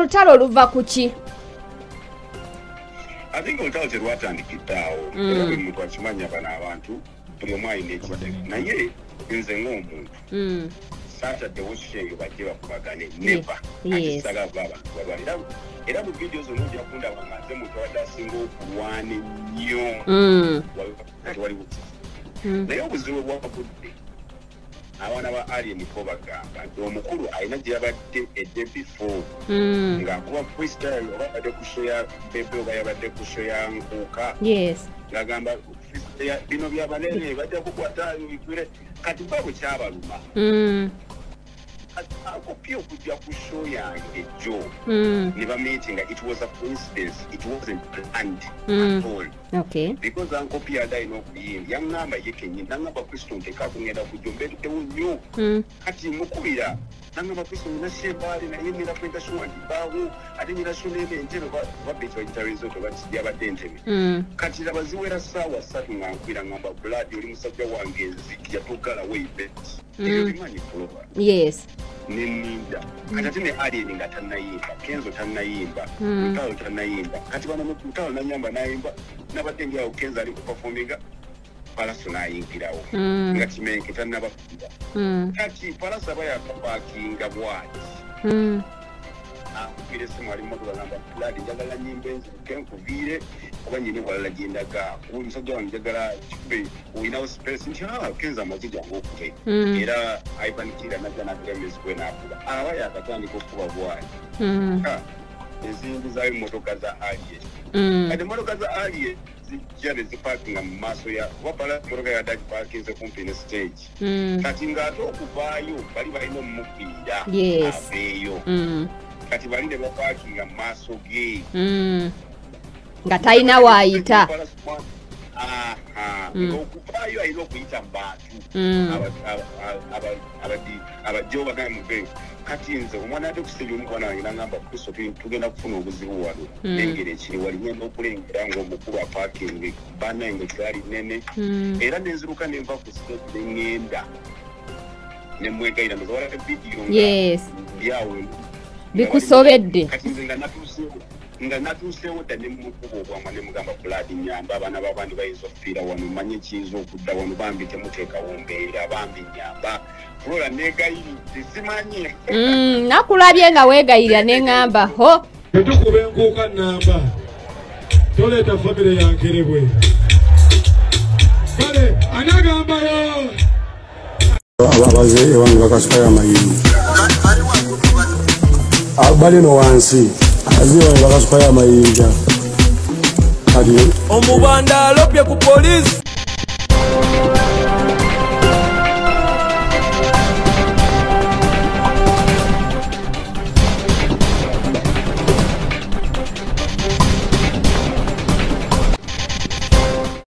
Olutalo luva kuki? I think olutalo terwatandikiddeawo era buli muntu akimanya bano abantu buli omu alina ekirwadde naye nze ng'omuntu saataddewo kyeyo bajje bakubagane neva ate saagala kuba abantu babalira era mu vidiyo zonna ojja kundaba nga nze muntu abadde asinga okulwana ennyo tewali buzibu naye obuzibu bwabudde abaana ba alien ko bagamba nti omukulu alina gye yabadde edde before ng'akuba freestyle oba abadde ku show ya bebe oba yabadde ku show ya nkuuka ng'agamba bino byabanene bajja kukwata bigure kati bwe bukyabaluma akopya okujja ku show yange jo ne bameetinga it was a coincidence, it wasn't planned at all because ankopya alina okuyimba yaŋŋamba ye kenyini naŋŋamba kristo nteka kugenda kujja mbeetutewo nnyo kati mukubira naŋŋamba kristo nina shebaale naye nina kwenta wandibaawo ate nina sonene entebe babbeeki bagita resort yabadde entebe kati laba ziwera ssaawa 3 nga nkwira ŋŋamba buladi oli musajja wange nziki yatogalawo ibet ebyo bimanyi kuloba neninda kati ate ne alien nga tannayimba kenzo tannayimba mutalo tannayimba kati bano mutalo nanyamba nayimba nabadde ndiawo kenzo ali kuperforminga Palaso nayingirawo nga kimenke tannabakuba kati Palaso aba yakapakinga bwati akubire simu ali motoka ngamba fuladi njagala nyimba enziruke nkuviire oba nyini walala gyendaga omusajja wange njagala kikube olinawo space nti kenza amazi gange okube era aipanikira najja nategamezibwe nakuba aba yakatandika okuba bwati ezindi zayo motoka za alien kati motoka za alien zijja ne zipakinga mu maaso ya wapala motoka ya daki pakinze kumpi ne stage kati ng'ate okuvaayo bali balina omupiira aveeyo kati bali ne bapakinga mu maaso ge nga talina waayita okuvaayo alina okuyita mu bantu abajja obagane muveeyo kati nze omwana ate kusejja omukwana wange nagamba kristo tugenda kufuna obuzibu wano engeri ekiri wali ngenda okulengera ngaomukulu apakinge banange gaali nene era nenziruka nenva ku stage neŋŋenda nemwegayira nzawala evidiyo mbyawo bikusobedde kati nze nga natuuseewo dda nemukuba obwamwa nemugamba buladi nyamba abaana babandi bayinza okufiira wano manye kiyinza okudda wano bambi temuteekawo mbeera bambi nyamba Flora negayiridde simanyi nakulabye nga weegayirira neŋŋamba ho tetukuba enkuuka nnamba toleeta famire yankerebwe kale anagambayo abaze ewange bakasikayo amayini bali no wansi aziwange bakasikayo amayinja kati omubanda alopye ku polisi